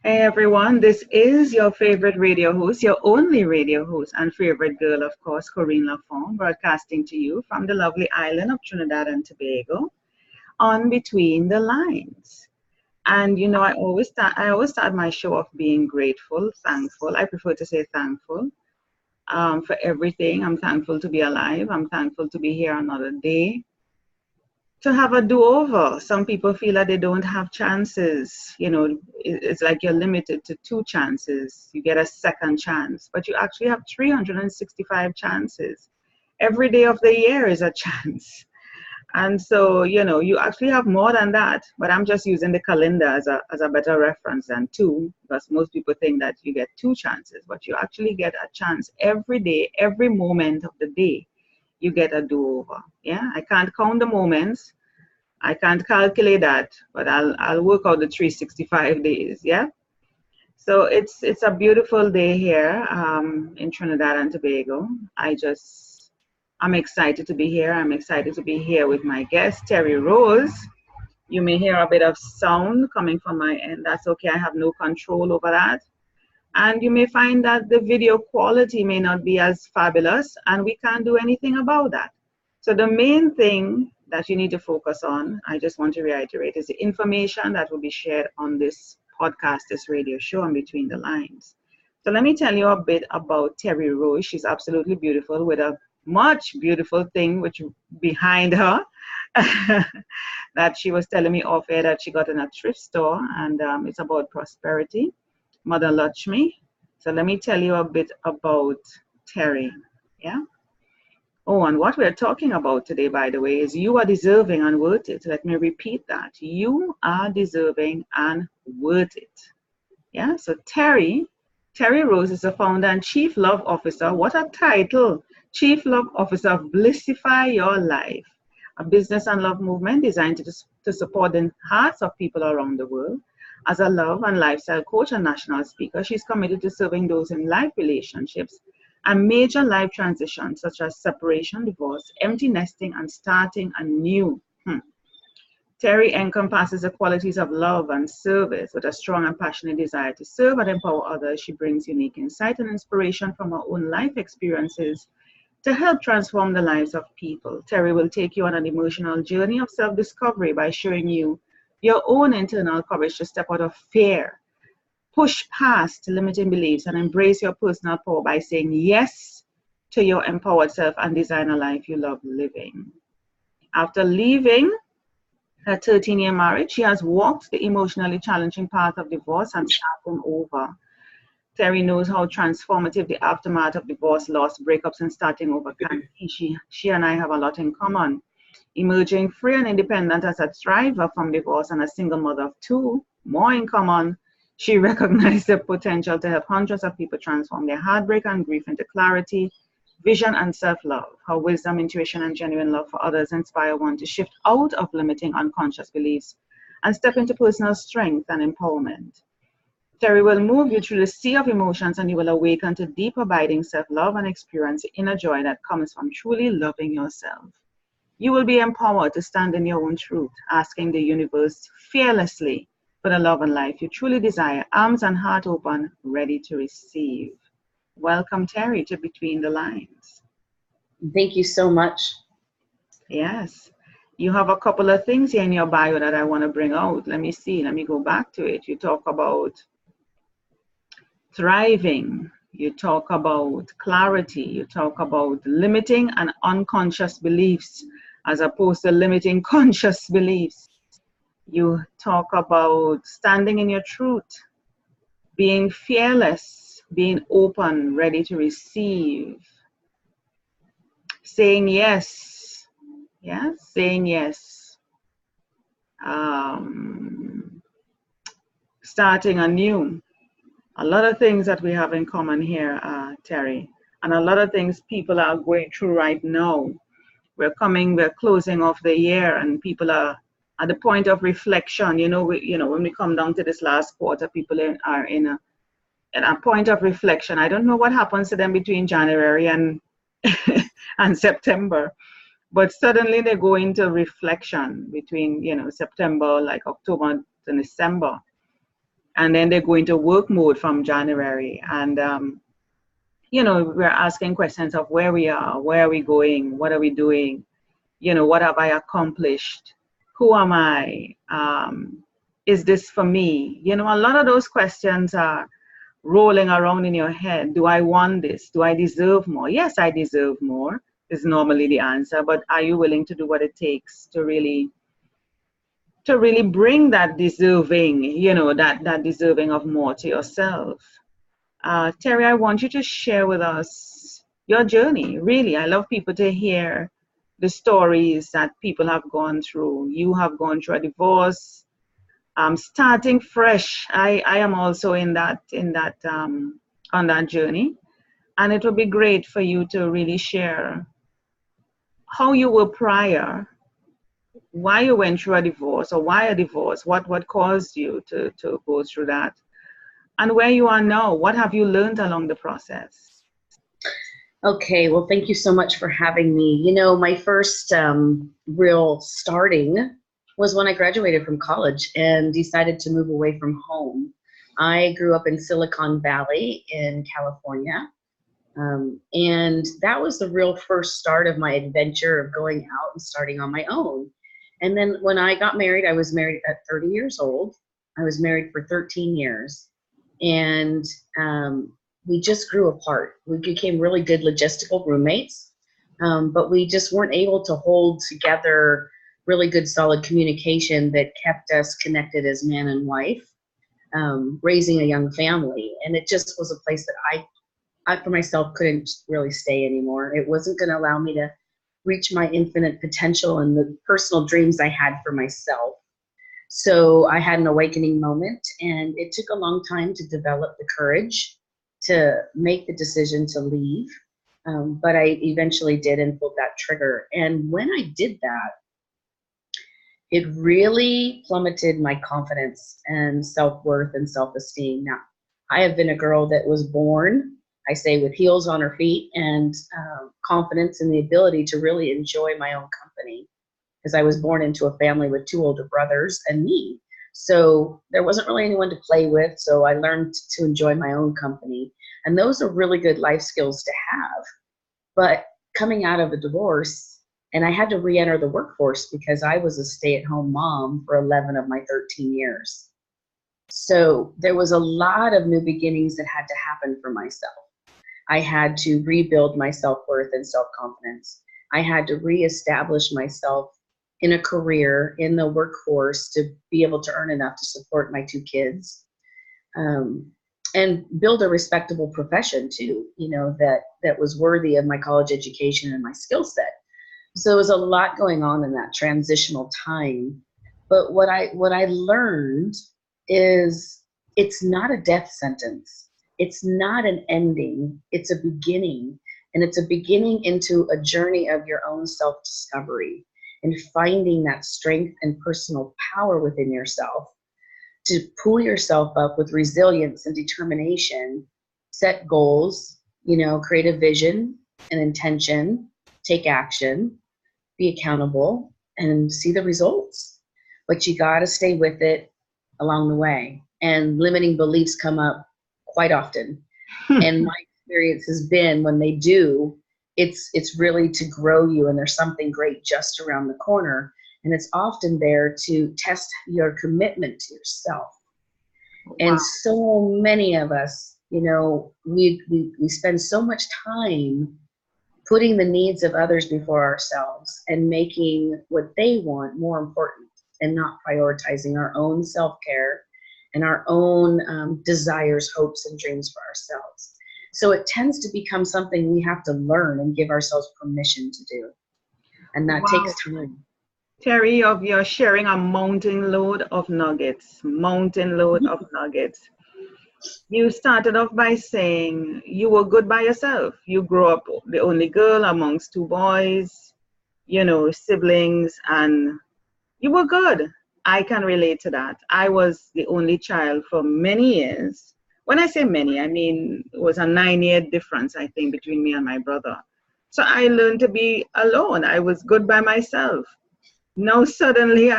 Hey everyone, this is your favorite radio host, your only radio host and favorite girl, of course, Corinne Lafont, broadcasting to you from the lovely island of Trinidad and Tobago on Between the Lines. And you know, I always start my show off being grateful, thankful. I prefer to say thankful for everything. I'm thankful to be alive. I'm thankful to be here another day to have a do-over. Some people feel that they don't have chances. You know, it's like you're limited to two chances. You get a second chance, but you actually have 365 chances. Every day of the year is a chance. And so, you know, you actually have more than that, but I'm just using the calendar as a better reference than two, because most people think that you get two chances, but you actually get a chance every day, every moment of the day. You get a do-over. Yeah, I can't count the moments. I can't calculate that, but I'll work out the 365 days. Yeah. So it's a beautiful day here in Trinidad and Tobago. I'm excited to be here. I'm excited to be here with my guest, Terry Rose. You may hear a bit of sound coming from my end. That's okay. I have no control over that. And you may find that the video quality may not be as fabulous, and we can't do anything about that. So the main thing that you need to focus on, I just want to reiterate, is the information that will be shared on this podcast, this radio show, and Between the Lines. So let me tell you a bit about Terry Rose. She's absolutely beautiful with a much beautiful thing which behind her that she was telling me off air that she got in a thrift store, and it's about prosperity. Mother Lakshmi. So let me tell you a bit about Terry. Yeah. Oh, and what we're talking about today, by the way, is you are deserving and worth it. Let me repeat that. You are deserving and worth it. Yeah. So Terry Rose is the founder and Chief Love Officer. What a title! Chief Love Officer of Blissify Your Life, a business and love movement designed to support the hearts of people around the world. As a love and lifestyle coach and national speaker, she's committed to serving those in life relationships and major life transitions such as separation, divorce, empty nesting, and starting anew. Terry encompasses the qualities of love and service with a strong and passionate desire to serve and empower others. She brings unique insight and inspiration from her own life experiences to help transform the lives of people. Terry will take you on an emotional journey of self-discovery by showing you your own internal courage to step out of fear, push past limiting beliefs, and embrace your personal power by saying yes to your empowered self and design a life you love living. After leaving her 13-year marriage, she has walked the emotionally challenging path of divorce and starting over. Terry knows how transformative the aftermath of divorce, loss, breakups, and starting over can be. She and I have a lot in common. Emerging free and independent as a thriver from divorce and a single mother of two, more in common, she recognized the potential to help hundreds of people transform their heartbreak and grief into clarity, vision, and self-love. Her wisdom, intuition, and genuine love for others inspire one to shift out of limiting unconscious beliefs and step into personal strength and empowerment. Terry will move you through the sea of emotions, and you will awaken to deep abiding self-love and experience the inner joy that comes from truly loving yourself. You will be empowered to stand in your own truth, asking the universe fearlessly for the love and life you truly desire, arms and heart open, ready to receive. Welcome, Terry, to Between the Lines. Thank you so much. Yes. You have a couple of things here in your bio that I want to bring out. Let me see. Let me go back to it. You talk about thriving. You talk about clarity. You talk about limiting and unconscious beliefs as opposed to limiting conscious beliefs. You talk about standing in your truth, being fearless, being open, ready to receive, saying yes, saying yes, starting anew. A lot of things that we have in common here, Terry, and a lot of things people are going through right now. We're closing off the year, and people are at the point of reflection. When we come down to this last quarter, people are in a point of reflection. I don't know what happens to them between January and and September, but suddenly they go into reflection between September, like October to December. and then they go into work mode from January. And we're asking questions of where we are, where are we going, what are we doing, what have I accomplished, who am I, is this for me? A lot of those questions are rolling around in your head. Do I want this? Do I deserve more? Yes, I deserve more is normally the answer, but are you willing to do what it takes to really bring that deserving, that deserving of more to yourself? Terry, I want you to share with us your journey. Really, I love people to hear the stories that people have gone through. You have gone through a divorce, starting fresh. I am also on that journey, and it would be great for you to really share how you were prior, why you went through a divorce, or why a divorce, what caused you to go through that, and where you are now. What have you learned along the process? Okay, well, thank you so much for having me. My first real starting was when I graduated from college and decided to move away from home. I grew up in Silicon Valley in California, and that was the real first start of my adventure of going out and starting on my own. And then when I got married, I was married at 30 years old. I was married for 13 years. And we just grew apart. We became really good logistical roommates, but we just weren't able to hold together really good, solid communication that kept us connected as man and wife, raising a young family. And it just was a place that I for myself couldn't really stay anymore. It wasn't going to allow me to reach my infinite potential and the personal dreams I had for myself. So I had an awakening moment, and it took a long time to develop the courage to make the decision to leave. But I eventually did and pulled that trigger. And when I did that, it really plummeted my confidence and self-worth and self-esteem. Now, I have been a girl that was born, I say, with heels on her feet and confidence and the ability to really enjoy my own company, because I was born into a family with 2 older brothers and me. So there wasn't really anyone to play with, so I learned to enjoy my own company. And those are really good life skills to have. But coming out of a divorce, and I had to re-enter the workforce because I was a stay-at-home mom for 11 of my 13 years. So there was a lot of new beginnings that had to happen for myself. I had to rebuild my self-worth and self-confidence. I had to reestablish myself in a career in the workforce to be able to earn enough to support my 2 kids, and build a respectable profession too, that was worthy of my college education and my skill set. So there was a lot going on in that transitional time. But what I learned is it's not a death sentence. It's not an ending. It's a beginning. And it's a beginning into a journey of your own self-discovery and finding that strength and personal power within yourself to pull yourself up with resilience and determination, set goals, create a vision and intention, take action, be accountable, and see the results. But you got to stay with it along the way. And limiting beliefs come up quite often. And my experience has been, when they do, it's really to grow you, and there's something great just around the corner. And it's often there to test your commitment to yourself. Wow. And so many of us, we spend so much time putting the needs of others before ourselves and making what they want more important, and not prioritizing our own self-care and our own desires, hopes, and dreams for ourselves. So it tends to become something we have to learn and give ourselves permission to do. And that takes time. Terry, you're sharing a mountain load of nuggets. You started off by saying you were good by yourself. You grew up the only girl amongst 2 boys, siblings, and you were good. I can relate to that. I was the only child for many years. When I say many, I mean it was a 9-year difference, I think, between me and my brother. So I learned to be alone. I was good by myself. Now suddenly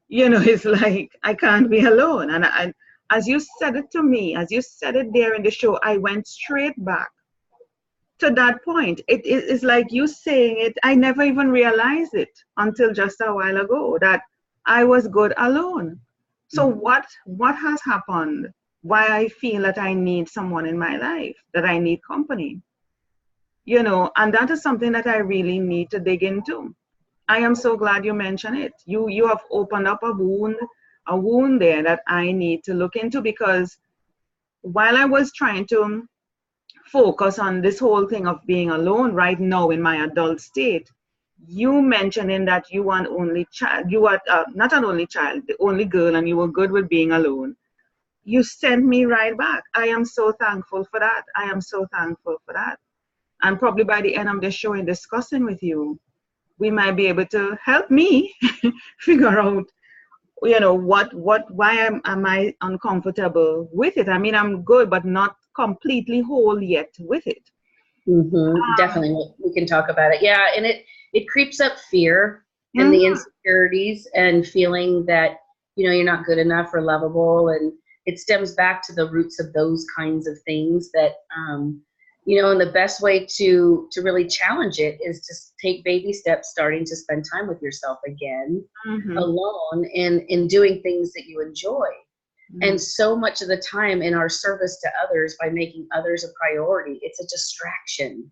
it's like I can't be alone. And As you said it to me, as you said it there in the show, I went straight back to that point. It is like you saying it. I never even realized it until just a while ago that I was good alone. So what has happened? Why I feel that I need someone in my life, that I need company, and that is something that I really need to dig into. I am so glad you mentioned it. You have opened up a wound there that I need to look into, because while I was trying to focus on this whole thing of being alone right now in my adult state, you mentioning that you are an only child, you are not an only child, the only girl, and you were good with being alone. You sent me right back. I am so thankful for that. I am so thankful for that. And probably by the end of the show, in discussing with you, we might be able to help me figure out, why am I uncomfortable with it? I mean, I'm good, but not completely whole yet with it. Definitely, we can talk about it. Yeah, and it creeps up fear and the insecurities and feeling that you're not good enough or lovable, and it stems back to the roots of those kinds of things that and the best way to really challenge it is to take baby steps, starting to spend time with yourself again, alone, and in doing things that you enjoy. And so much of the time in our service to others, by making others a priority, it's a distraction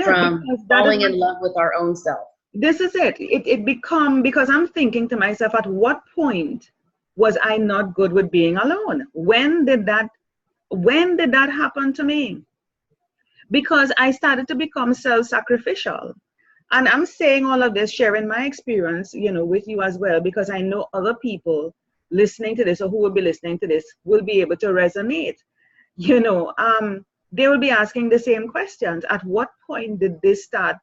from falling in love with our own self. This is it. It become, because I'm thinking to myself, at what point was I not good with being alone? When did that happen to me? Because I started to become self-sacrificial. And I'm saying all of this, sharing my experience, with you as well, because I know other people listening to this, or who will be listening to this, will be able to resonate. They will be asking the same questions. At what point did this start?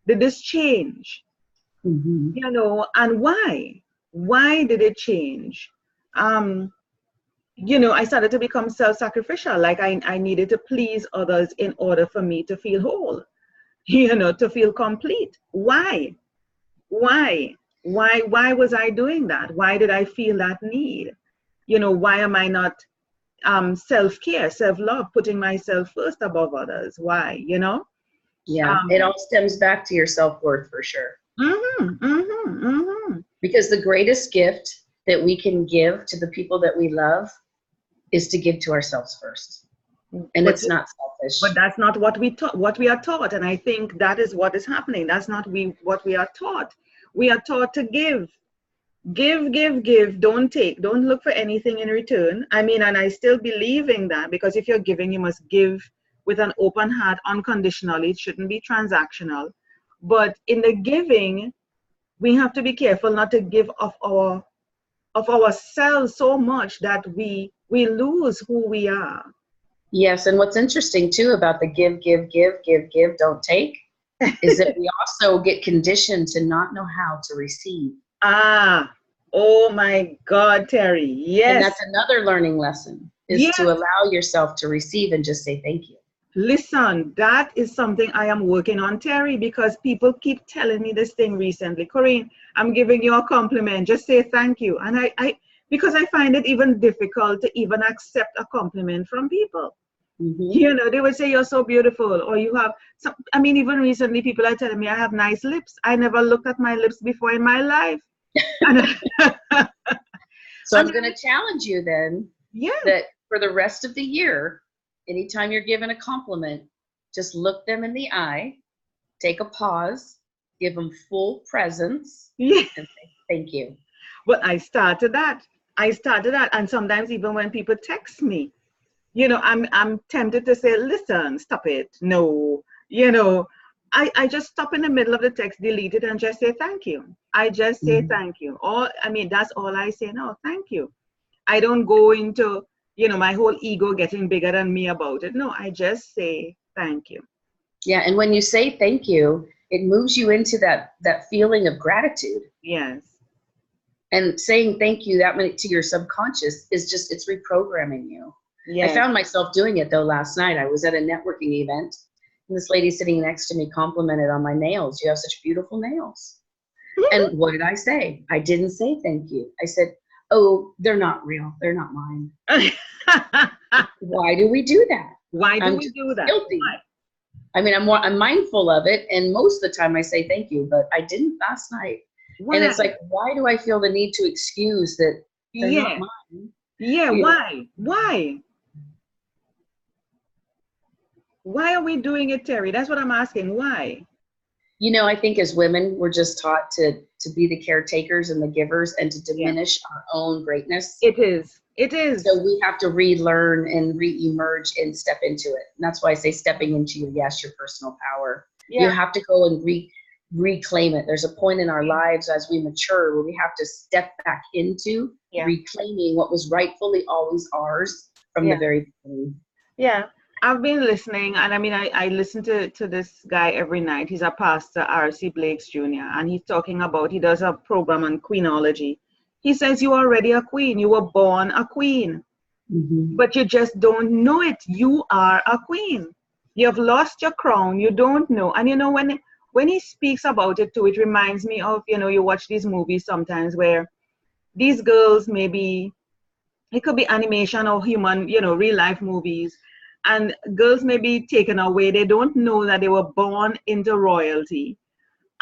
Did this change? And why? Why did it change? I started to become self-sacrificial. Like I needed to please others in order for me to feel whole, to feel complete. Why? Why was I doing that? Why did I feel that need? Why am I not self-care, self-love, putting myself first above others? Why? Yeah, it all stems back to your self-worth, for sure. Because the greatest gift that we can give to the people that we love is to give to ourselves first. And it's not selfish. But that's not what we are taught. And I think that is what is happening. That's not what we are taught. We are taught to give. Give. Don't take. Don't look for anything in return. I mean, and I still believe in that, because if you're giving, you must give with an open heart, unconditionally. It shouldn't be transactional. But in the giving, we have to be careful not to give of ourselves so much that we lose who we are. Yes, and what's interesting too about the give, don't take, is that we also get conditioned to not know how to receive. Oh my God, Terry, yes. And that's another learning lesson, is to allow yourself to receive and just say thank you. Listen, that is something I am working on, Terry, because people keep telling me this thing recently. Corinne, I'm giving you a compliment. Just say thank you. And because I find it even difficult to even accept a compliment from people. They would say you're so beautiful, or you have some. I mean, even recently, people are telling me I have nice lips. I never looked at my lips before in my life. So I'm going to challenge you then, that for the rest of the year, anytime you're given a compliment, just look them in the eye, take a pause, give them full presence, and say thank you. Well, I started that, and sometimes even when people text me, I'm tempted to say, listen, stop it. No, I just stop in the middle of the text, delete it, and just say thank you. I just say thank you. That's all I say now, thank you. I don't go into, my whole ego getting bigger than me about it. No, I just say thank you. Yeah, and when you say thank you, it moves you into that feeling of gratitude. Yes. And saying thank you that many to your subconscious is just, it's reprogramming you. Yes. I found myself doing it though last night. I was at a networking event, and this lady sitting next to me complimented on my nails. You have such beautiful nails. And what did I say? I didn't say thank you. I said, oh, they're not real. They're not mine. Why do we do that? Why do I'm we just do that? guilty. Why? I mean, I'm mindful of it, and most of the time I say thank you, but I didn't last night. And it's Why? like, why do I feel the need to excuse that they're not Yeah. mine? Yeah. You know, Why? Why? Why are we doing it, Terry? That's what I'm asking. Why? I think as women, we're just taught to be the caretakers and the givers and to Yeah. diminish our own greatness. It is. It is. So we have to relearn and re-emerge and step into it. And that's why I say stepping into your personal power. You Yeah. have to go and reclaim it. There's a point in our lives as we mature where we have to step back into Yeah. reclaiming what was rightfully always ours from the Yeah. very beginning. Yeah. I've been listening, and I mean, I listen to this guy every night. He's a pastor, R.C. Blakes Jr., and he's talking about, he does a program on queenology. He says, you're already a queen. You were born a queen, Mm-hmm. but you just don't know it. You are a queen. You have lost your crown. You don't know. And when he speaks about it too, it reminds me of, you watch these movies sometimes where these girls, maybe it could be animation or human, real life movies, and girls may be taken away. They don't know that they were born into royalty,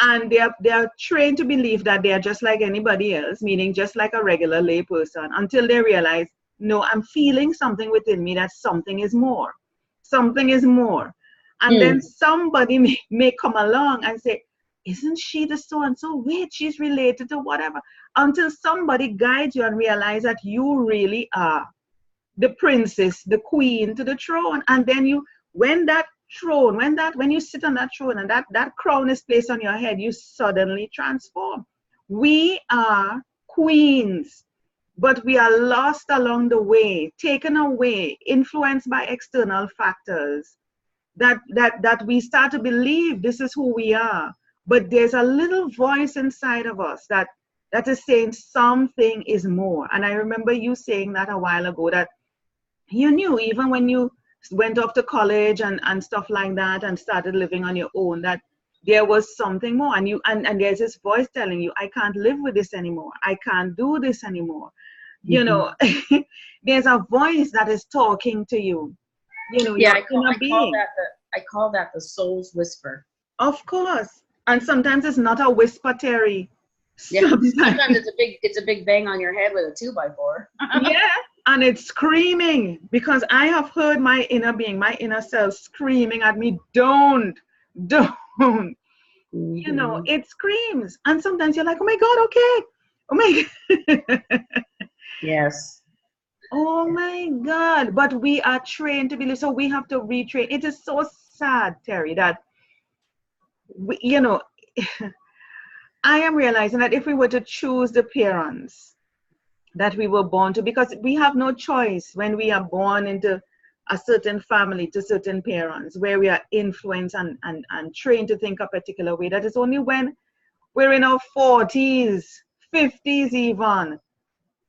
and they are trained to believe that they are just like anybody else, meaning just like a regular lay person, until they realize, no, I'm feeling something within me, that something is more. Something is more. And then somebody may come along and say, isn't she the so and so? Wait, she's related to whatever. Until somebody guides you and realize that you really are the princess, the queen to the throne. And then when that throne, when you sit on that throne and that crown is placed on your head, you suddenly transform. We are queens, but we are lost along the way, taken away, influenced by external factors, that we start to believe this is who we are. But there's a little voice inside of us that is saying something is more. And I remember you saying that a while ago, that you knew even when you went off to college and stuff like that and started living on your own, that there was something more, and there's this voice telling you, I can't live with this anymore, I can't do this anymore. There's a voice that is talking to you, Yeah, your inner being. I call that the soul's whisper. Of course. And sometimes it's not a whisper, Terry. Yeah, sometimes Sometimes it's a big bang on your head with a 2x4. yeah, and it's screaming, because I have heard my inner being, my inner self screaming at me, don't. Mm-hmm. It screams. And sometimes you're like, oh my God, okay. Oh my God. Yes. Oh my God. But we are trained to believe, so we have to retrain. It is so sad, Terry, that we, I am realizing that if we were to choose the parents that we were born to, because we have no choice when we are born into a certain family, to certain parents, where we are influenced and trained to think a particular way. That is only when we're in our 40s, 50s even,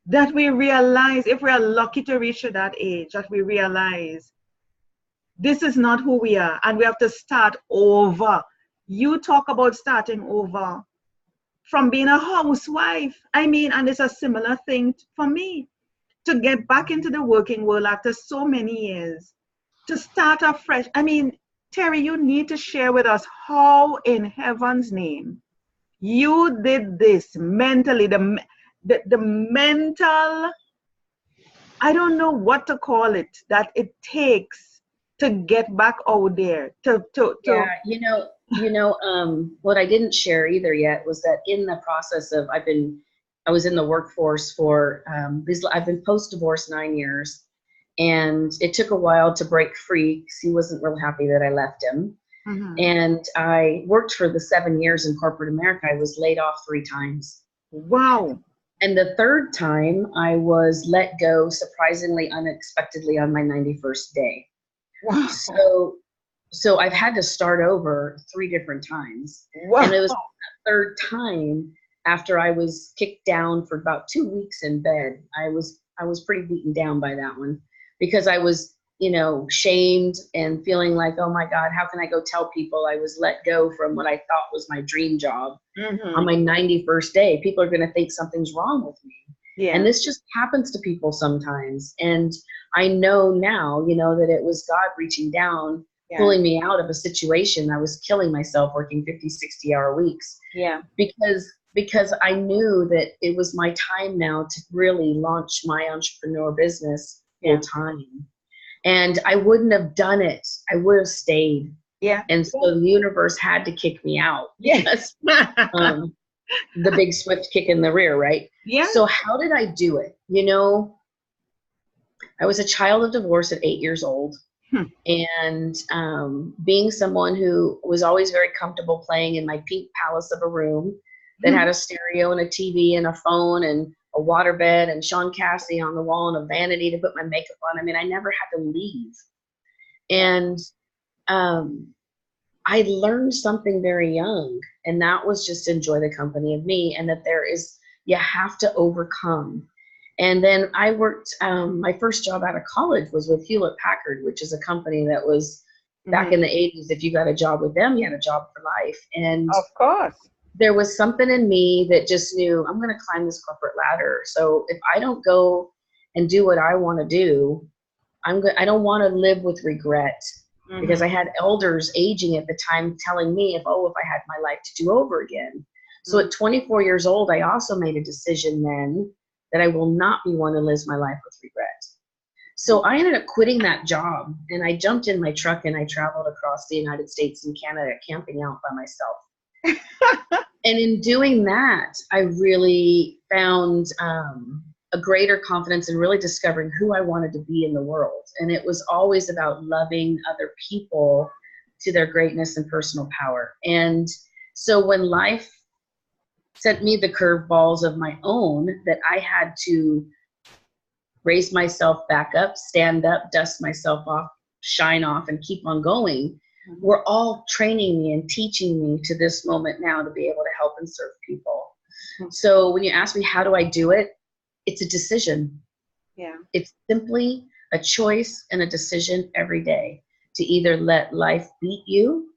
that we realize, if we are lucky to reach to that age, that we realize this is not who we are, and we have to start over. You talk about starting over from being a housewife. I mean, and it's a similar thing for me, to get back into the working world after so many years, to start afresh. I mean, Terry, you need to share with us how in heaven's name you did this mentally, the mental, I don't know what to call it, that it takes to get back out there, Yeah, what I didn't share either yet was that in the process of I was in the workforce for I've been post-divorce 9 years, and it took a while to break free because he wasn't real happy that I left him. Mhm. And I worked for the 7 years in corporate America. I was laid off 3 times. Wow. And the third time I was let go surprisingly unexpectedly on my 91st day. Wow. So I've had to start over 3 different times. Wow. And it was the third time, after I was kicked down for about 2 weeks in bed. I was pretty beaten down by that one, because I was, shamed and feeling like, oh my God, how can I go tell people I was let go from what I thought was my dream job on my 91st day? People are going to think something's wrong with me. And Yeah. this just happens to people sometimes. And I know now, that it was God reaching down, Yeah. pulling me out of a situation. I was killing myself working 50, 60-hour weeks Yeah. because I knew that it was my time now to really launch my entrepreneur business full Yeah. time. And I wouldn't have done it. I would have stayed. Yeah. And so the universe had to kick me out Yeah. because um, the big swift kick in the rear, right? Yeah. So how did I do it? I was a child of divorce at 8 years old. Hmm. And being someone who was always very comfortable playing in my pink palace of a room that Hmm. had a stereo and a TV and a phone and a waterbed and Sean Cassidy on the wall and a vanity to put my makeup on. I mean, I never had to leave. And um, I learned something very young, and that was just enjoy the company of me, and that you have to overcome. And then I worked, my first job out of college was with Hewlett Packard, which is a company that was back Hmm. in the 80s. If you got a job with them, you had a job for life. And Of course. there was something in me that just knew I'm going to climb this corporate ladder. So if I don't go and do what I want to do, I don't want to live with regret, because Hmm. I had elders aging at the time telling me if I had my life to do over again. So Hmm. at 24 years old, I also made a decision then that I will not be one to live my life with regret. So I ended up quitting that job, and I jumped in my truck and I traveled across the United States and Canada camping out by myself. And in doing that, I really found a greater confidence in really discovering who I wanted to be in the world. And it was always about loving other people to their greatness and personal power. And so when life sent me the curveballs of my own, that I had to raise myself back up, stand up, dust myself off, shine off, and keep on going, were all training me and teaching me to this moment now to be able to help and serve people. So when you ask me, how do I do it? It's a decision. Yeah. It's simply a choice and a decision every day to either let life beat you,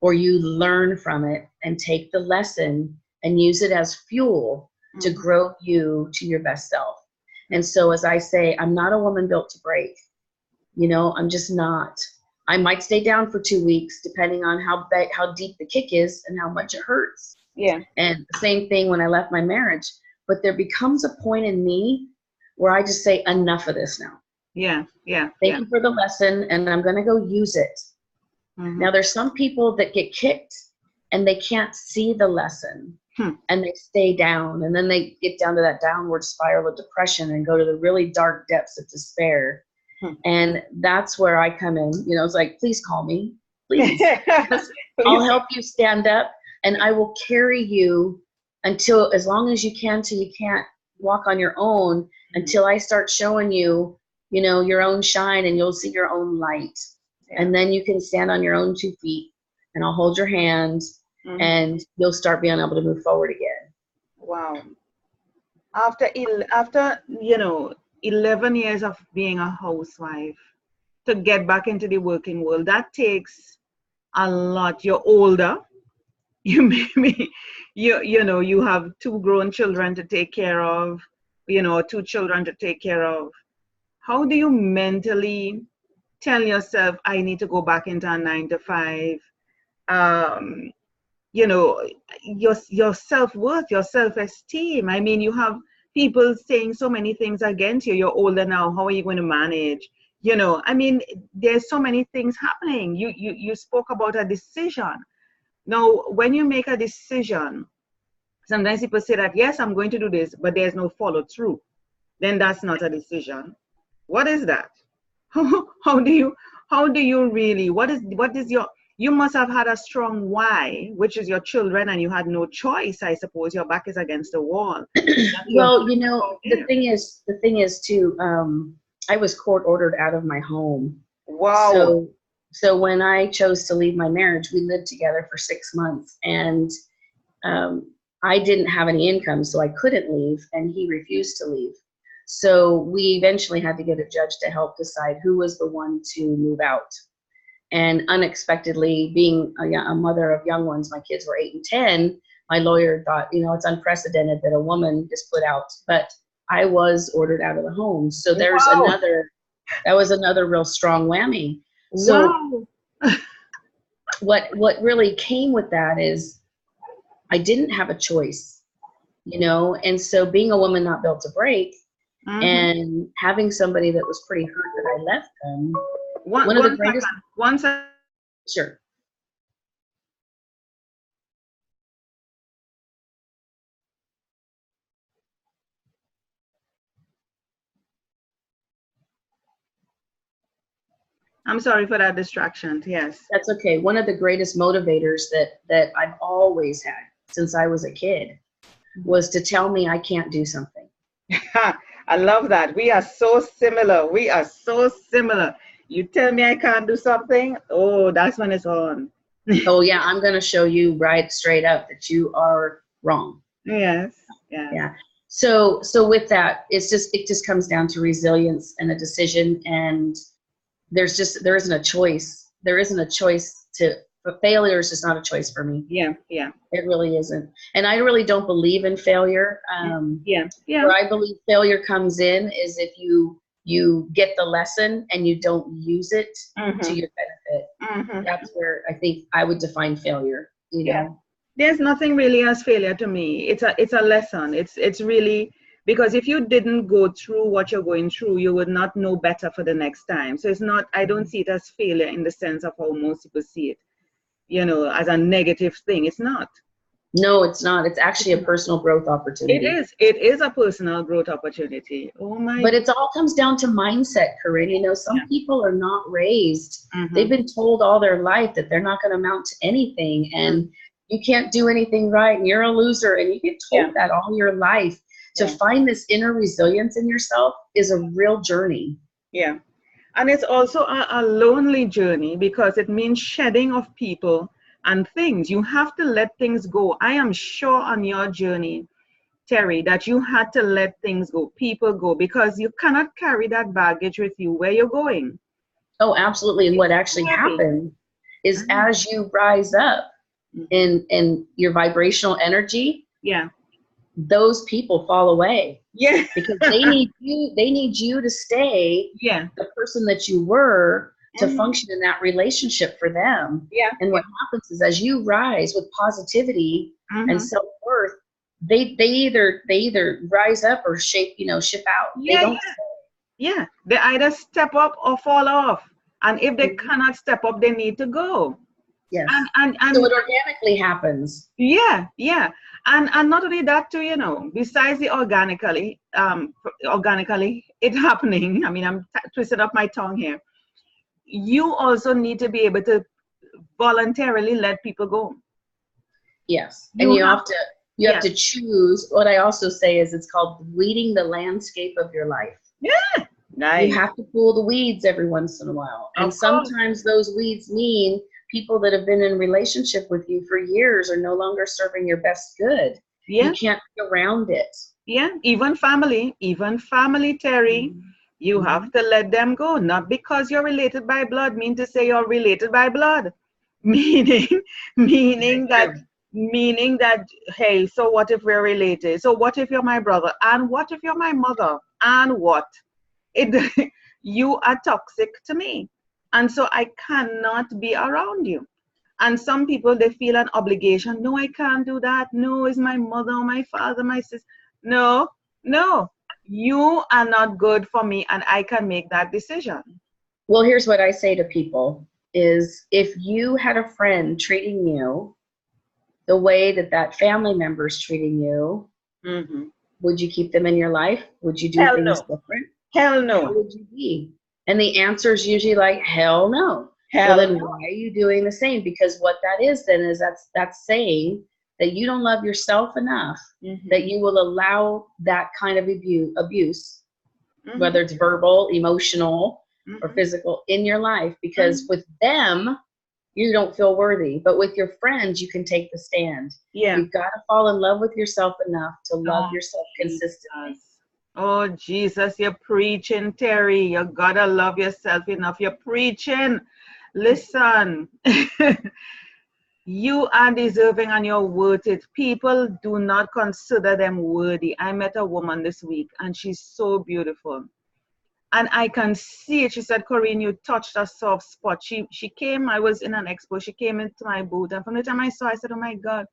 or you learn from it and take the lesson and use it as fuel to Mhm. grow you to your best self. And so, as I say, I'm not a woman built to break. I'm just not. I might stay down for 2 weeks, depending on how deep the kick is and how much it hurts. Yeah. And the same thing when I left my marriage. But there becomes a point in me where I just say, enough of this now. Yeah. Yeah. Thank Yeah. you for the lesson, and I'm going to go use it. Hmm. Now, there's some people that get kicked and they can't see the lesson, Hmm. and they stay down, and then they get down to that downward spiral of depression and go to the really dark depths of despair. Hmm. And that's where I come in. It's like, please call me, please. You I'll can. help you stand up, and I will carry you until, as long as you can, till you can't walk on your own, until I start showing you, your own shine, and you'll see your own light. Yeah. And then you can stand on your own 2 feet, and I'll hold your hand, Mhm. and you'll start being able to move forward again. Wow. After 11 years of being a housewife, to get back into the working world, that takes a lot. You're older. You maybe you have two grown children to take care of, two children to take care of. How do you mentally tell yourself, I need to go back into a 9 to 5? Um, you know, your self-worth, your self-esteem. I mean, you have people saying so many things against you. You're older now. How are you going to manage? I mean, there's so many things happening. You spoke about a decision. Now, when you make a decision, sometimes people say that, yes, I'm going to do this, but there's no follow through. Then that's not a decision. What is that? How do you really, what is your, you must have had a strong why, which is your children, and you had no choice, I suppose. Your back is against the wall. Well, the thing is too, I was court ordered out of my home. Wow. So when I chose to leave my marriage, we lived together for 6 months, and um, I didn't have any income, so I couldn't leave, and he refused to leave. So we eventually had to get a judge to help decide who was the one to move out. And unexpectedly, being a mother of young ones, my kids were 8 and 10, my lawyer thought, you know, it's unprecedented that a woman is put out, but I was ordered out of the home. So there's Wow. that was another real strong whammy. So Wow. what really came with that is I didn't have a choice, you know, and so being a woman not built to break Mm-hmm. and having somebody that was pretty hurt that I left them, One, one of the one greatest, second. One second. sure. I'm sorry for that distraction. Yes. That's okay. One of the greatest motivators that I've always had since I was a kid was to tell me I can't do something. I love that. We are so similar. We are so similar. You tell me I can't do something, oh, that's when it's on. Oh yeah, I'm going to show you right straight up that you are wrong. Yes. Yeah. Yeah. So with that, it just comes down to resilience and a decision, and there isn't a choice. There isn't a choice to, but failure is just not a choice for me. Yeah. Yeah. It really isn't. And I really don't believe in failure. Yeah. Yeah. Where I believe failure comes in is if you get the lesson and you don't use it to Mm-hmm. your benefit. Mm-hmm. That's where I think I would define failure, you Yeah. know? There's nothing really as failure to me. It's a lesson. It's really, because if you didn't go through what you're going through, you would not know better for the next time. So it's not, I don't see it as failure in the sense of how most people see it, as a negative thing. It's not. No, it's not. It's actually a personal growth It opportunity. is. It is a personal growth opportunity. Oh my. But it all comes down to mindset, Corinne. You know, some Yeah. people are not raised. Mm-hmm. They've been told all their life that they're not going to amount to anything Mm. and you can't do anything right and you're a loser. And you get Yeah. told that all your life. To Yeah. find this inner resilience in yourself is a real journey. Yeah. And it's also a lonely journey because it means shedding of people and things. You have to let things go. I am sure on your journey, Terry, that you had to let things go, people go, because you cannot carry that baggage with you where you're going. Oh, absolutely. And what It's actually heavy. happens is Mm. as you rise up Mhm. in your vibrational energy, Yeah. those people fall away Yeah. because they need you to stay Yeah. the person that you were to Mhm. function in that relationship for them. Yeah. And what happens is as you rise with positivity and Mhm. self-worth, they either rise up or ship out. They Yeah. don't Yeah, they either step up or fall off. And if they stay. cannot step up, they need to go. And Yes. and So and it organically happens. yeah, yeah. And not only that too, besides the organically it happening. I mean, I'm twisting up my tongue here. You also need to be able to voluntarily let people go. Yes. And You have, you have yeah, to choose. What I also say is it's called weeding the landscape of your life. yeah, You nice. have to pull the weeds every once in a while. And Of course. sometimes those weeds mean people that have been in relationship with you for years are no longer serving your best good. You Yeah, can't be around it. yeah. Even family, Terry. You Mm-hmm. have to let them go, not because you're related by blood, mean to say you're related by blood. Meaning, Very meaning that, true. meaning that, hey, so what if we're related? So what if you're my brother? And what if you're my mother? And what? It, you are toxic to me. And so I cannot be around you. And some people, they feel an obligation. No, I can't do that. No, it's my mother, my father, my sister. No, no, you are not good for me, and I can make that decision. Well, here's what I say to people is if you had a friend treating you the way that that family member is treating you, Hmm. would you keep them in your life? Would you do Hell things no. different? Hell How no. would you be? And the answer is usually like, hell no. Well, Hell then no. why are you doing the same? Because what that is then is that's saying that you don't love yourself enough that Hmm. you will allow that kind of abuse, Hmm. whether it's verbal, emotional, or Hmm. physical in your life. Because Hmm. with them, you don't feel worthy. But with your friends, you can take the stand. Yeah. You've got to fall in love with yourself enough to love Oh, yourself consistently. Jesus. Oh, Jesus, you're preaching, Terry. You gotta love yourself enough. You're preaching. Listen. You are deserving and you're worth it. People do not consider them worthy. I met a woman this week and she's so beautiful. And I can see it. She said, Corinne, you touched a soft spot. She came, I was in an expo, she came into my booth. And from the time I saw, I said, oh my God.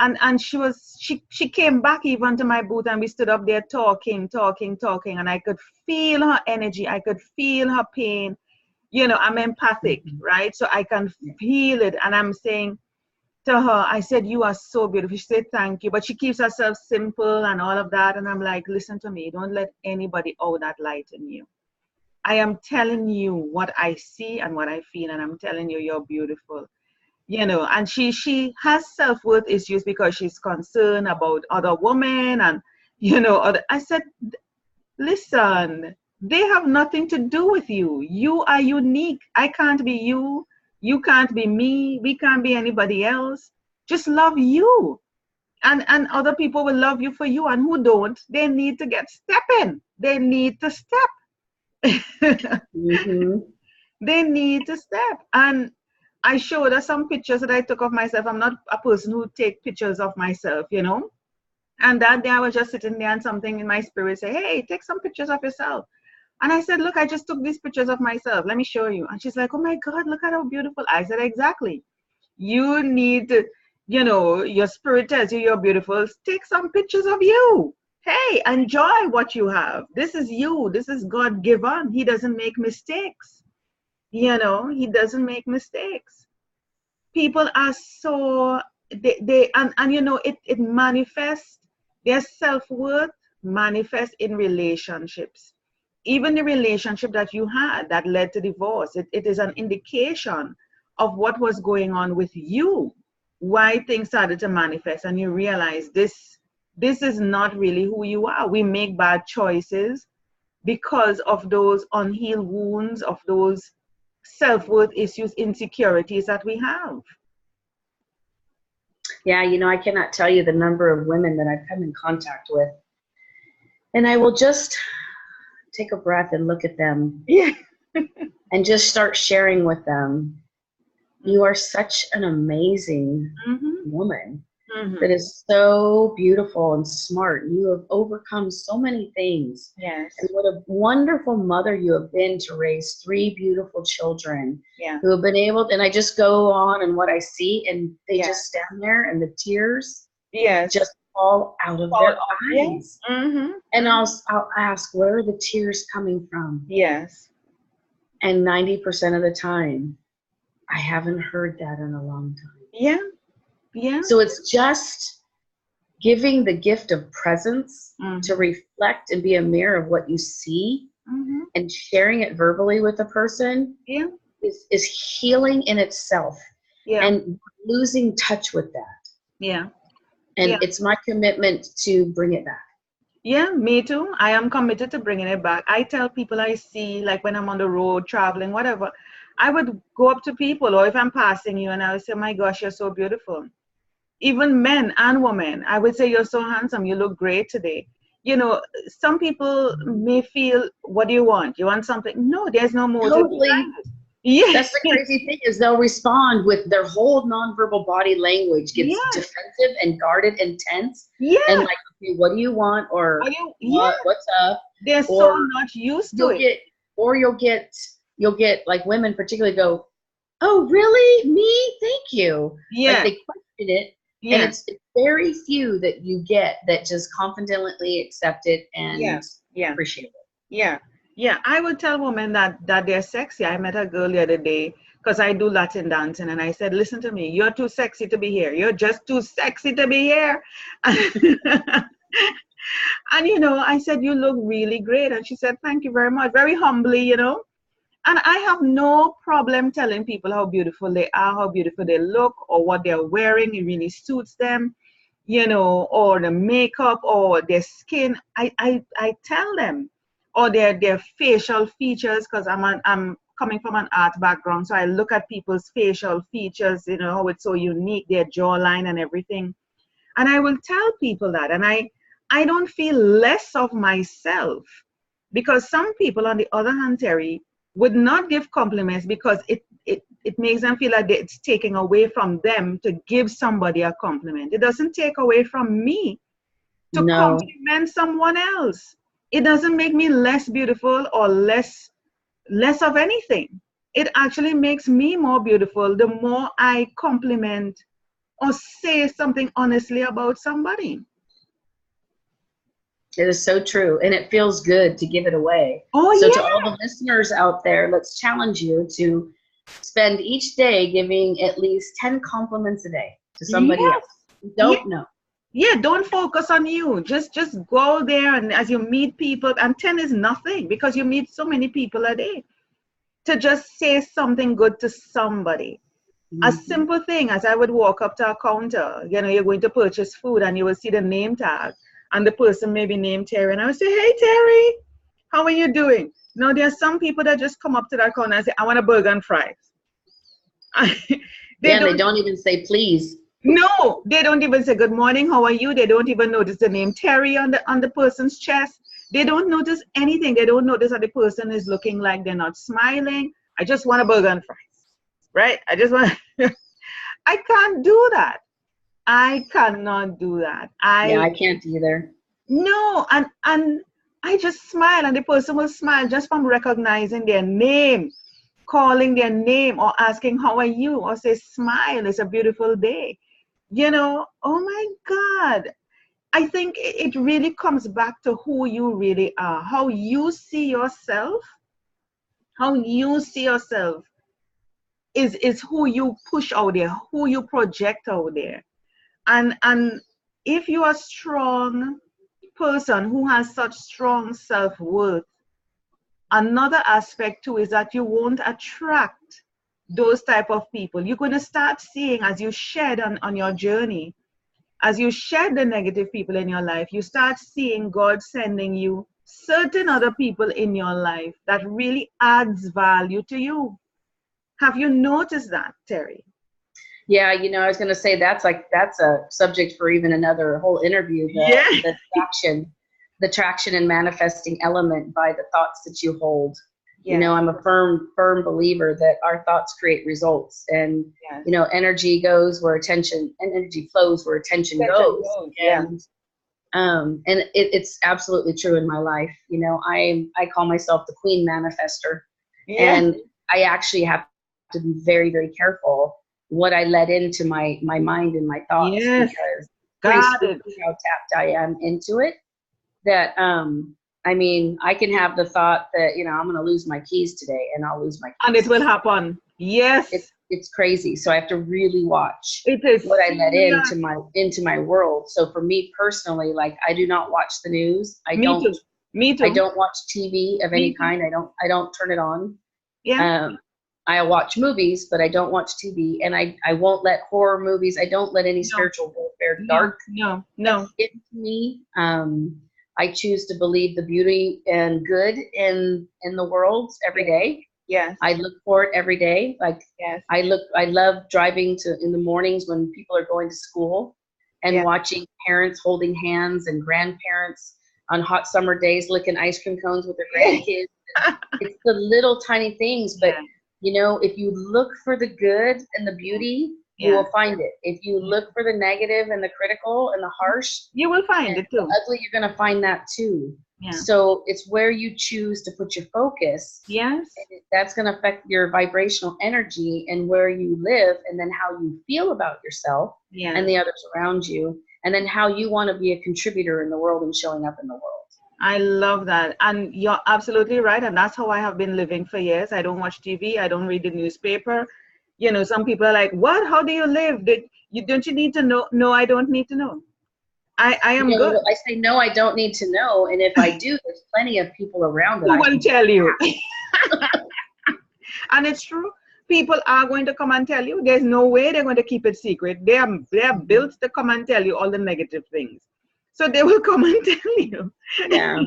And she came back even to my booth and we stood up there talking. And I could feel her energy. I could feel her pain. You know, I'm empathic, right? So I can feel it. And I'm saying to her, I said, you are so beautiful. She said, thank you. But she keeps herself simple and all of that. And I'm like, listen to me. Don't let anybody out that light in you. I am telling you what I see and what I feel. And I'm telling you, you're beautiful. You know, and she has self-worth issues because she's concerned about other women and, you know, I said, listen, they have nothing to do with you. You are unique. I can't be you. You can't be me. We can't be anybody else. Just love you. And other people will love you for you. And who don't, they need to get stepping. They need to step. Mm-hmm. They need to step. And I showed her some pictures that I took of myself. I'm not a person who take pictures of myself, you know. And that day I was just sitting there and something in my spirit say, hey, take some pictures of yourself. And I said, look, I just took these pictures of myself. Let me show you. And she's like, oh my God, look at how beautiful. I said, exactly. You need to, you know, your spirit tells you you're beautiful. Take some pictures of you. Hey, enjoy what you have. This is you. This is God given. He doesn't make mistakes. You know, he doesn't make mistakes. People are so, they and you know, it manifests, their self-worth manifests in relationships. Even the relationship that you had that led to divorce, it is an indication of what was going on with you, why things started to manifest, and you realize this is not really who you are. We make bad choices because of those unhealed wounds, of those self-worth issues, insecurities that we have. Yeah, you know, I cannot tell you the number of women that I've come in contact with. And I will just take a breath and look at them. Yeah. And just start sharing with them. You are such an amazing woman that is so beautiful and smart. You have overcome so many things. Yes. And what a wonderful mother you have been to raise 3 beautiful children who have been able, and I just go on and what I see, and they just stand there and the tears just fall out of their eyes. And I'll ask, where are the tears coming from? Yes. And 90% of the time, I haven't heard that in a long time. Yeah. Yeah. So it's just giving the gift of presence to reflect and be a mirror of what you see and sharing it verbally with a person is healing in itself and losing touch with that. Yeah. And it's my commitment to bring it back. Yeah, me too. I am committed to bringing it back. I tell people I see, like when I'm on the road, traveling, whatever, I would go up to people, or if I'm passing you, and I would say, my gosh, you're so beautiful. Even men and women, I would say, you're so handsome. You look great today. You know, some people may feel, what do you want? You want something? No, there's no motive. Totally. Yeah. That's the crazy thing, is they'll respond with their whole nonverbal body language gets defensive and guarded and tense. Yeah. And like, okay, what do you want? Or what's up? They're so not used to it. You'll get like women particularly go, oh, really? Me? Thank you. Yeah. Like they question it. Yeah. And it's very few that you get that just confidently accept it and appreciate it. Yeah. Yeah, I would tell women that they're sexy. I met a girl the other day because I do Latin dancing, and I said, listen to me, you're too sexy to be here. You're just too sexy to be here. And you know, I said, you look really great. And she said, thank you very much. Very humbly, you know. And I have no problem telling people how beautiful they are, how beautiful they look, or what they're wearing. It really suits them, you know, or the makeup or their skin. I tell them. Or their facial features, because I'm coming from an art background, so I look at people's facial features, you know, how it's so unique, their jawline and everything. And I will tell people that, and I don't feel less of myself, because some people, on the other hand, Terry, would not give compliments because it makes them feel like it's taking away from them to give somebody a compliment. It doesn't take away from me to No. compliment someone else. It doesn't make me less beautiful or less of anything. It actually makes me more beautiful the more I compliment or say something honestly about somebody. It is so true. And it feels good to give it away. Oh, So to all yeah. the listeners out there, let's challenge you to spend each day giving at least 10 compliments a day to somebody Yes. else you Yeah. don't know. Yeah, don't focus on you. Just go there, and as you meet people, and 10 is nothing because you meet so many people a day, to just say something good to somebody. A Mm-hmm. simple thing as I would walk up to a counter, you're going to purchase food and you will see the name tag and the person may be named Terry, and I would say, "Hey Terry, how are you doing?" Now there are some people that just come up to that counter and say, "I want a burger and fries." They Yeah, and they don't. don't even say please. No, they don't even say good morning, how are you? They don't even notice the name Terry on the person's chest. They don't notice anything. They don't notice that the person is looking like they're not smiling. I just want a burger and fries, right? I just want. I can't do that. I cannot do that. Yeah, I I can't either. no, and I just smile, and the person will smile just from recognizing their name, calling their name, or asking how are you, or say smile. It's a beautiful day. Oh my God. I think it really comes back to who you really are, how you see yourself is who you push out there, who you project out there. And if you are a strong person who has such strong self-worth, another aspect too is that you won't attract those type of people. You're going to start seeing, as you shed on your journey, as you shed the negative people in your life, you start seeing God sending you certain other people in your life that really adds value to you. Have you noticed that, Terry? Yeah, I was going to say that's a subject for even another whole interview. The Yeah. the traction, the traction and manifesting element by the thoughts that you hold. Yes. I'm a firm believer that our thoughts create results, and Yes. energy goes where attention, and energy flows where attention Attention goes. goes, yeah. And it's absolutely true in my life. I call myself the queen manifester, Yes. and I actually have to be very, very careful what I let into my mind and my thoughts, Yes. because pretty Got spooky it. how tapped I am into it. That I mean, I can have the thought that I'm going to lose my keys today, and I'll lose my And it keys. will happen. Yes. It's crazy. So I have to really watch It is what I let serious. into my world. So for me personally, like, I do not watch the news. I Me don't too. Me I too. don't watch TV of Me any too. kind. I don't turn it on. Yeah. Um, I watch movies, but I don't watch TV, and I won't let horror movies. I don't let any No. spiritual warfare, No. dark No. stuff No. into me. I choose to believe the beauty and good in the world every day. Yes. I look for it every day. Like, Yes. I love driving in the mornings when people are going to school, and Yes. watching parents holding hands, and grandparents on hot summer days licking ice cream cones with their grandkids. It's the little tiny things, but Yeah. if you look for the good and the beauty, you Yeah. will find it. If you look for the negative and the critical and the harsh You will and find it the too. ugly, you're going to find that too. Yeah. So it's where you choose to put your focus. Yes. And that's going to affect your vibrational energy and where you live, and then how you feel about yourself Yes. and the others around you, and then how you want to be a contributor in the world and showing up in the world. I love that. And you're absolutely right. And that's how I have been living for years. I don't watch TV. I don't read the newspaper. Some people are like, what? How do you live? Don't you need to know? No, I don't need to know. I am good. I say, no, I don't need to know. And if I do, there's plenty of people around that Who I will can tell you? And it's true. People are going to come and tell you. There's no way they're going to keep it secret. They are built to come and tell you all the negative things. So they will come and tell you. Yeah.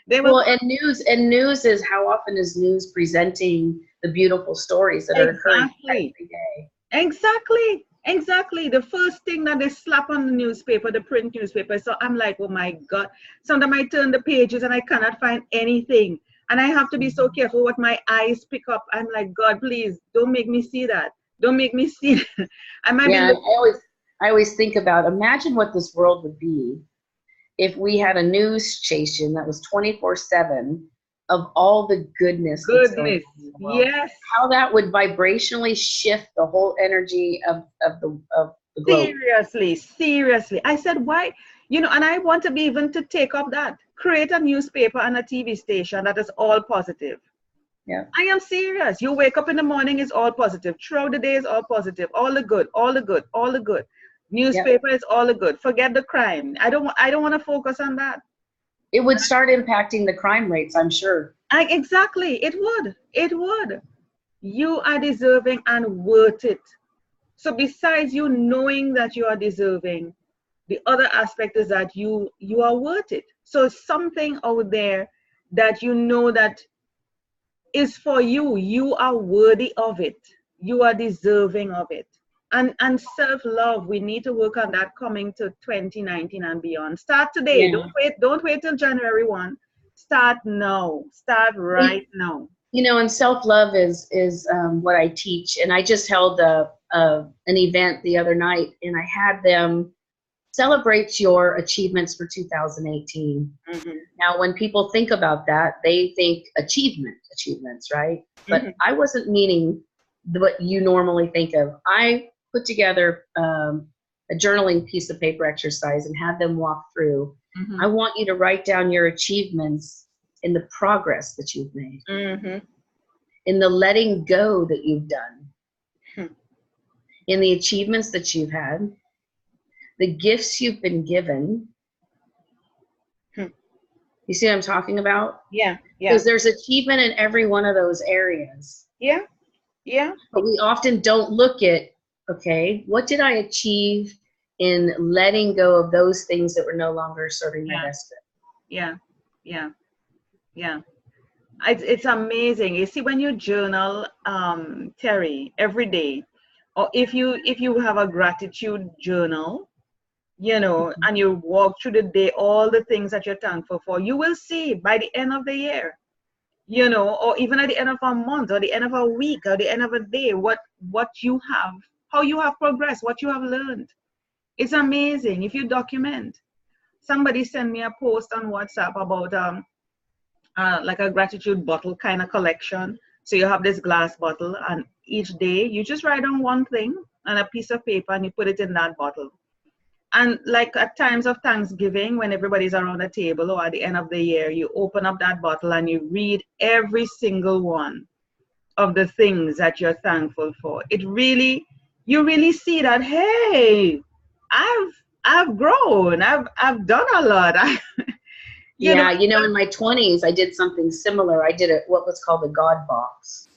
They will. Well, and news is, how often is news presenting the beautiful stories that are occurring Exactly. every day? Exactly. Exactly. The first thing that they slap on the newspaper, the print newspaper. So I'm like, oh my God. Sometimes I turn the pages and I cannot find anything. And I have to be so careful what my eyes pick up. I'm like, God, please don't make me see that. Don't make me see that. I might be Yeah, looking. I always think about, imagine what this world would be if we had a news station that was 24/7 of all the goodness that's going Goodness. on in the world. Yes. How that would vibrationally shift the whole energy of the globe. Seriously, seriously. I said, why? And I want to be even to take up that. Create a newspaper and a TV station that is all positive. Yeah. I am serious. You wake up in the morning, is all positive. Throughout the day is all positive. All the good, all the good, all the good. Yep. Newspaper is all the good. Forget the crime. I don't want to focus on that. It would start impacting the crime rates, I'm sure. Exactly. It would. It would. You are deserving and worth it. So besides you knowing that you are deserving, the other aspect is that you are worth it. So something out there that you know that is for you. You are worthy of it. You are deserving of it. And self-love, we need to work on that coming to 2019 and beyond. Start today. Yeah. Don't wait till January 1. Start now. Start right now. And self-love is what I teach. And I just held an event the other night, and I had them celebrate your achievements for 2018. Mm-hmm. Now, when people think about that, they think achievements, right? But Mm-hmm. I wasn't meaning what you normally think of. I put together a journaling piece of paper exercise and had them walk through. Mm-hmm. I want you to write down your achievements in the progress that you've made, Mm-hmm. in the letting go that you've done, Hmm. in the achievements that you've had, the gifts you've been given. You see what I'm talking about? Yeah. Because there's achievement in every one of those areas. Yeah. But we often don't look at, okay, what did I achieve in letting go of those things that were no longer serving my best good? Yeah. It's amazing. You see, when you journal, Terry, every day, or if you have a gratitude journal, and you walk through the day, all the things that you're thankful for, you will see by the end of the year, or even at the end of a month, or the end of a week, or the end of a day, what you have, how you have progressed, what you have learned. It's amazing if you document. Somebody sent me a post on WhatsApp about like a gratitude bottle kind of collection. So you have this glass bottle, and each day you just write on one thing on a piece of paper and you put it in that bottle. And like at times of Thanksgiving, when everybody's around the table, or at the end of the year, you open up that bottle and you read every single one of the things that you're thankful for. You really see that, hey, I've grown, I've done a lot. Yeah, in my 20s, I did something similar. I did what was called a God box.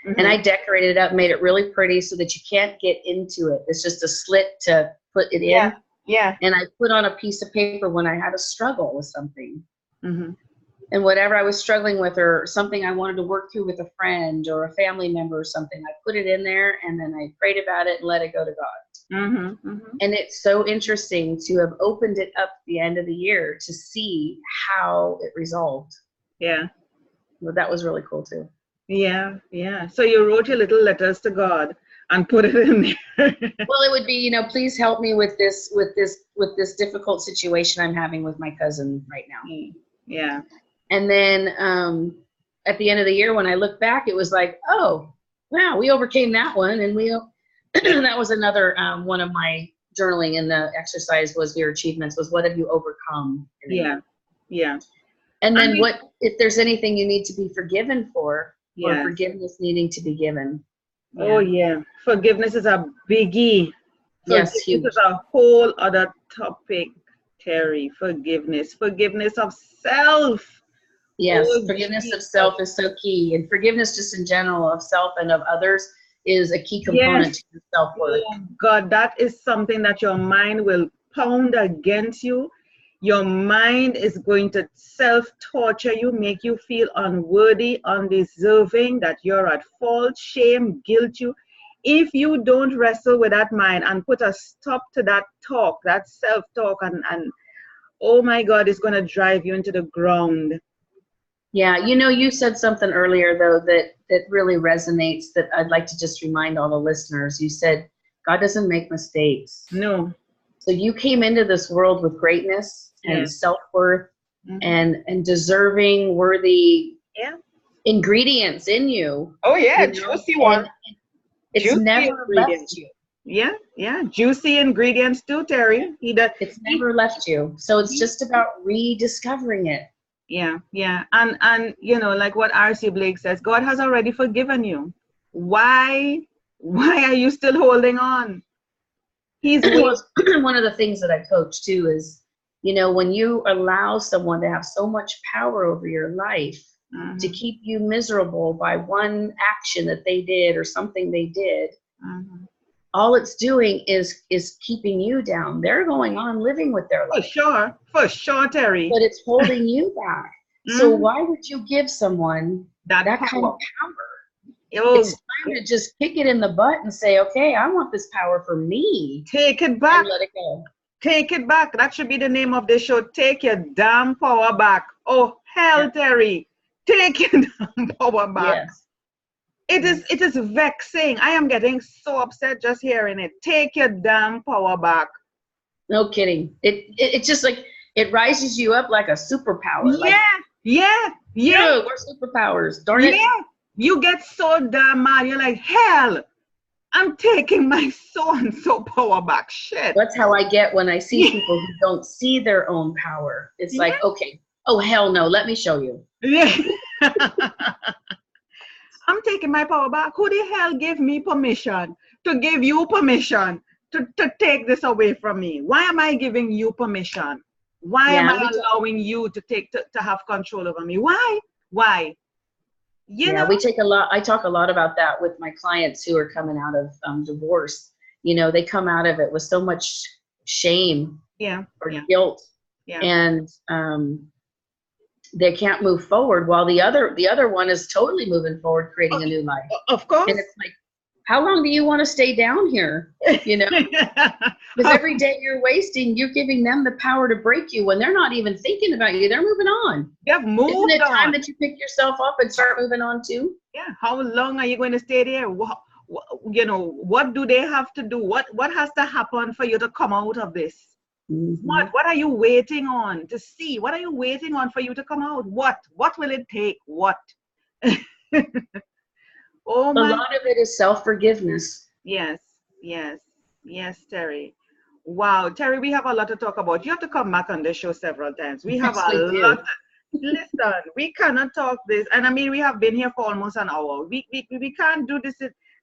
Mm-hmm. And I decorated it up, made it really pretty so that you can't get into it. It's just a slit to put it in. Yeah. And I put on a piece of paper when I had a struggle with something. Mm-hmm. And whatever I was struggling with, or something I wanted to work through with a friend or a family member or something, I put it in there, and then I prayed about it and let it go to God. Mm-hmm. Mm-hmm. And it's so interesting to have opened it up at the end of the year to see how it resolved. Yeah. Well, that was really cool too. Yeah. So you wrote your little letters to God and put it in there. Well, it would be, please help me with this difficult situation I'm having with my cousin right now. Yeah. And then at the end of the year, when I look back, it was like, oh, wow, we overcame that one. And that was another one of my journaling in the exercise was your achievements, was what have you overcome? Yeah. And then if there's anything you need to be forgiven for, or forgiveness needing to be given. Yeah. Oh, yeah. Forgiveness is a biggie. Yes, huge. Forgiveness is a whole other topic, Terry. Forgiveness of self. Yes, forgiveness of self is so key. And forgiveness just in general of self and of others is a key component to self-worth. Oh, God, that is something that your mind will pound against you. Your mind is going to self-torture you, make you feel unworthy, undeserving, that you're at fault, shame, guilt you. If you don't wrestle with that mind and put a stop to that talk, that self-talk, and oh my God, it's going to drive you into the ground. Yeah, you said something earlier though that really resonates that I'd like to just remind all the listeners. You said God doesn't make mistakes. No. So you came into this world with greatness and Yes. self-worth Mm-hmm. and deserving, worthy Yeah. ingredients in you, Oh yeah, juicy one. and it's Juicy never left ingredients. you. Yeah, yeah. Juicy ingredients too, Terry. He does. It's never left you. So it's just about rediscovering it. Yeah, yeah. And like what R.C. Blake says, God has already forgiven you. Why are you still holding on? He's Well, waiting. it's one of the things that I coach too is, when you allow someone to have so much power over your life to Mhm, keep you miserable by one action that they did or something they did, mhm. all it's doing is keeping you down. They're going on living with their life, For sure, Terry. but it's holding you back. So Mhm. why would you give someone That that kind of power. power? Oh, It's time to just kick it in the butt and say, okay, I want this power for me, take it and back. let it go. Take it back. That should be the name of the show. Take your damn power back. Oh, hell, Yeah. Terry. Take your damn power back. Yes. It is vexing. I am getting so upset just hearing it. Take your damn power back. No kidding. It's just like it rises you up like a superpower. Like, Yeah, yeah, yeah, yeah, we're superpowers. Darn it. yeah. You get so damn mad. You're like, hell, I'm taking my so-and-so power back. Shit. That's how I get when I see Yeah, people who don't see their own power. It's yeah, like, okay, oh hell no, let me show you. yeah. I'm taking my power back. Who the hell gave me permission to give you permission to take this away from me? Why am I giving you permission? Why am Yeah, I allowing you to have control over me? Why? Why? You know? we take a lot. I talk a lot about that with my clients who are coming out of divorce. They come out of it with so much shame Yeah, or yeah, guilt, yeah. and they can't move forward, while the other one is totally moving forward, creating a new life. Of course. And it's like, how long do you want to stay down here? Because every day you're wasting, you're giving them the power to break you when they're not even thinking about you. They're moving on. You've moved Isn't it time on. that you pick yourself up and start moving on too? Yeah. How long are you going to stay there? What do they have to do? What has to happen for you to come out of this? Mm-hmm. What are you waiting on to see? What are you waiting on for you to come out? What will it take? What? Oh A my. lot of it is self-forgiveness. Yes, yes, yes, Terry. Wow, Terry, we have a lot to talk about. You have to come back on the show several times. We have Yes, a we lot. do. Listen, we cannot talk this. And I mean, we have been here for almost an hour. We can't do this.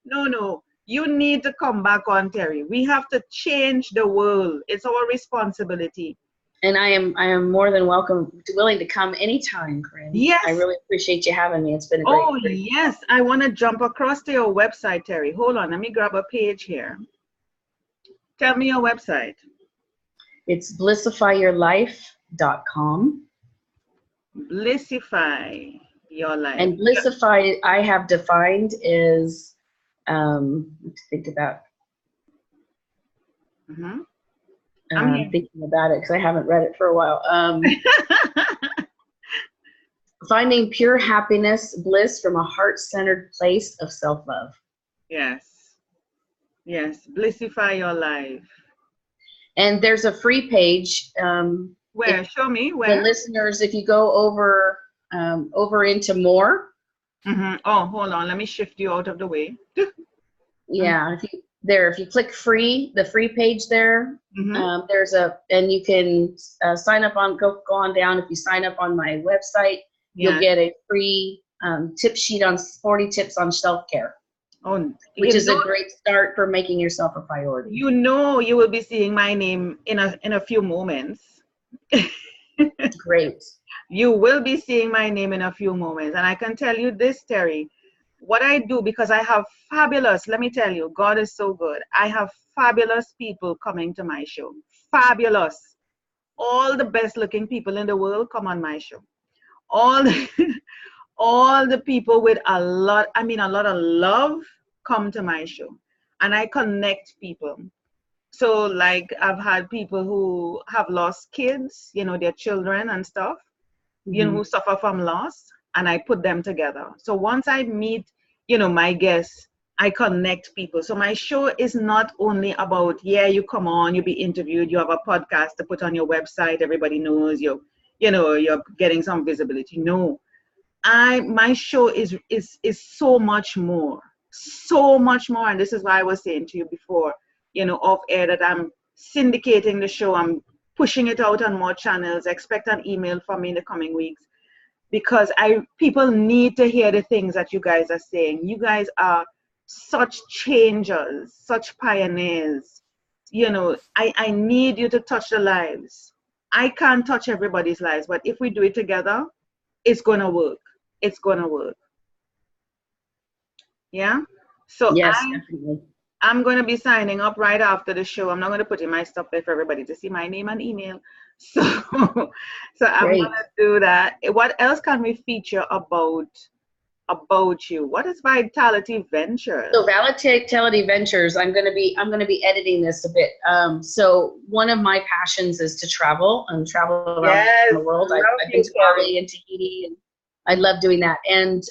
No. You need to come back on, Terry. We have to change the world. It's our responsibility. And I am more than willing to come anytime, Corinne. I Yes. really appreciate you having me. It's been a Oh, great. yes. I want to jump across to your website, Terry. Hold on. Let me grab a page here. Tell me your website. It's blissifyyourlife.com. Blissify your life. And blissify, I have defined is, let's think about, Mm-hmm. I'm here. thinking about it because I haven't read it for a while. Finding pure happiness, bliss from a heart-centered place of self-love. Yes. Yes. Blissify your life. And there's a free page. Where? Show me. The Where? listeners, if you go over into more. Mm-hmm. Oh, hold on. Let me shift you out of the way. Yeah, if you click free, the free page there, Mm-hmm. and you can sign up go on down. If you sign up on my website, you'll Yeah. get a free tip sheet on 40 tips on self-care, Oh, which is a great start for making yourself a priority. you will be seeing my name in a few moments. Great. You will be seeing my name in a few moments. And I can tell you this, Terry, what I do, because I have fabulous, let me tell you, God is so good. I have fabulous people coming to my show. Fabulous. All the best looking people in the world come on my show. All the, all the people with a lot of love come to my show. And I connect people. So like I've had people who have lost kids, their children and stuff, Mm-hmm. who suffer from loss. and I put them together. So once I meet, you know, my guests, I connect people. So my show is not only about, yeah, you come on, you be interviewed, you have a podcast to put on your website, everybody knows you know, you're getting some visibility. No, my show is so much more, so much more. And this is why I was saying to you before, you know, off air, that I'm syndicating the show. I'm pushing it out on more channels. Expect an email from me in the coming weeks, because people need to hear the things that you guys are saying. You guys are such changers, such pioneers. You know, I need you to touch the lives. I can't touch everybody's lives, but if we do it together, it's gonna work. It's gonna work. Yeah. So Yes, definitely. I'm gonna be signing up right after the show. I'm not gonna put in my stuff there for everybody to see my name and email. So so I'm Great. gonna do that. What else can we feature about you? What is Vitality Ventures? So Vitality Ventures, I'm gonna be editing this a bit. So one of my passions is to travel and travel around Yes, the world. love I've been you, to Terry. Bali and Tahiti, and I love doing that. And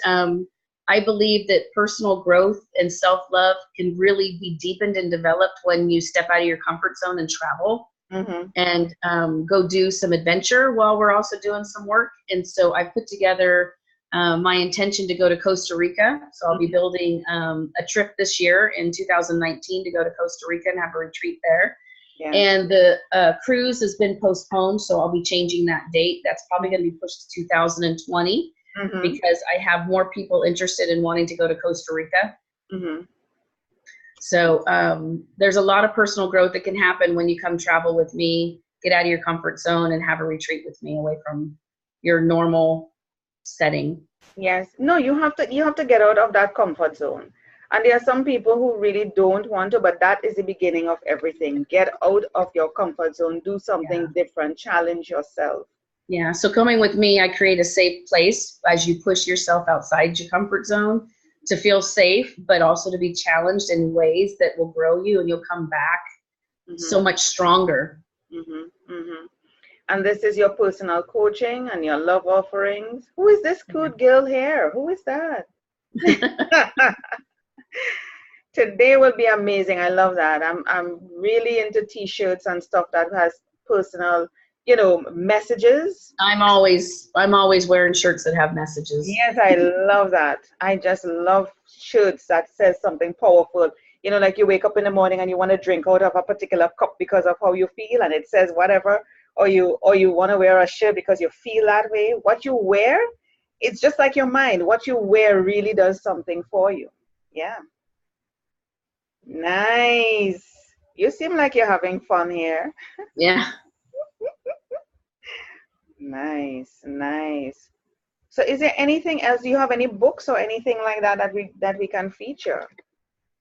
I believe that personal growth and self-love can really be deepened and developed when you step out of your comfort zone and travel Mm-hmm. and go do some adventure while we're also doing some work. And so I put together my intention to go to Costa Rica. So I'll be building a trip this year in 2019 to go to Costa Rica and have a retreat there. Yeah. And the cruise has been postponed, so I'll be changing that date. That's probably going to be pushed to 2020 Mm-hmm. because I have more people interested in wanting to go to Costa Rica. Mm-hmm. So there's a lot of personal growth that can happen when you come travel with me, get out of your comfort zone and have a retreat with me away from your normal setting. Yes. No, you have to get out of that comfort zone. And there are some people who really don't want to, but that is the beginning of everything. Get out of your comfort zone, do something different, challenge yourself. Yeah, so coming with me, I create a safe place as you push yourself outside your comfort zone to feel safe, but also to be challenged in ways that will grow you and you'll come back so much stronger. Mm-hmm. Mm-hmm. And this is your personal coaching and your love offerings. Who is this cute girl here? Who is that? Today will be amazing. I love that. I'm really into t-shirts and stuff that has personal, you know, messages. I'm always wearing shirts that have messages. Yes, I love that. I just love shirts that says something powerful. You know, like you wake up in the morning and you want to drink out of a particular cup because of how you feel, and it says whatever, or you want to wear a shirt because you feel that way. What you wear, it's just like your mind. What you wear really does something for you. Yeah. Nice. You seem like you're having fun here. Yeah. Nice, nice. So is there anything else? Do you have any books or anything like that that we can feature?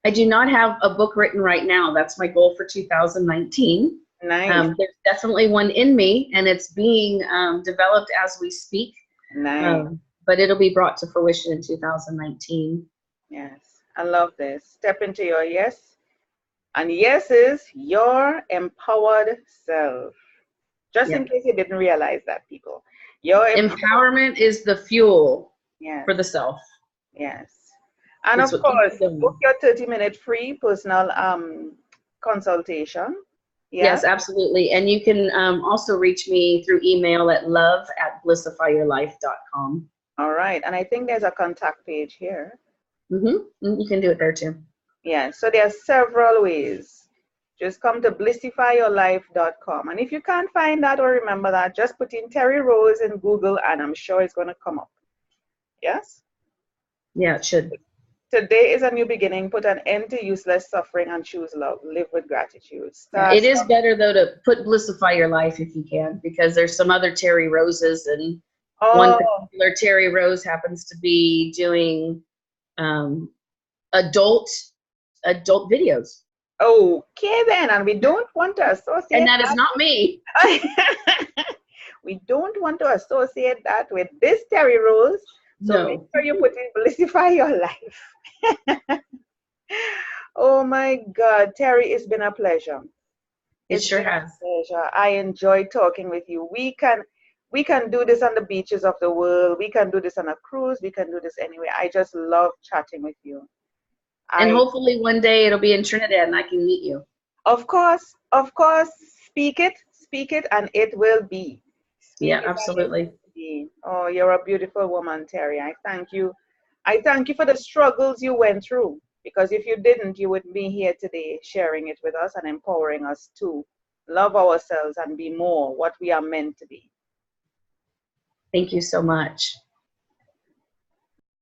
I do not have a book written right now. That's my goal for 2019. Nice. There's definitely one in me, and it's being developed as we speak. Nice. But it'll be brought to fruition in 2019. Yes. I love this. Step into your yes. And yes is your empowered self. Just in case you didn't realize that, people. Your empowerment is the fuel for the self. Yes. And it's of course, book your 30-minute free personal consultation. Yeah? Yes, absolutely. And you can also reach me through email at love@blissifyyourlife.com. All right. And I think there's a contact page here. You can do it there too. Yeah. So there are several ways. Just come to blissifyyourlife.com. And if you can't find that or remember that, just put in Terry Rose in Google and I'm sure it's going to come up. Yes? Yeah, it should. Today is a new beginning. Put an end to useless suffering and choose love. Live with gratitude. It is better, though, to put Blissify Your Life if you can, because there's some other Terry Roses, and one particular Terry Rose happens to be doing adult videos. Okay, then, and we don't want to associate. And that is not me. We don't want to associate that with this Terry Rose. So make sure you put in Blissify Your Life. Oh my God, Terry, it's been a pleasure. It sure has. Pleasure. I enjoyed talking with you. We can do this on the beaches of the world. We can do this on a cruise. We can do this anywhere. I just love chatting with you. And I, hopefully one day it'll be in Trinidad and I can meet you. of course, speak it, and it will be. Speak Yeah, it and it absolutely. will be. Oh, you're a beautiful woman, Terry. I thank you. I thank you for the struggles you went through. Because if you didn't, you wouldn't be here today sharing it with us and empowering us to love ourselves and be more what we are meant to be. Thank you so much.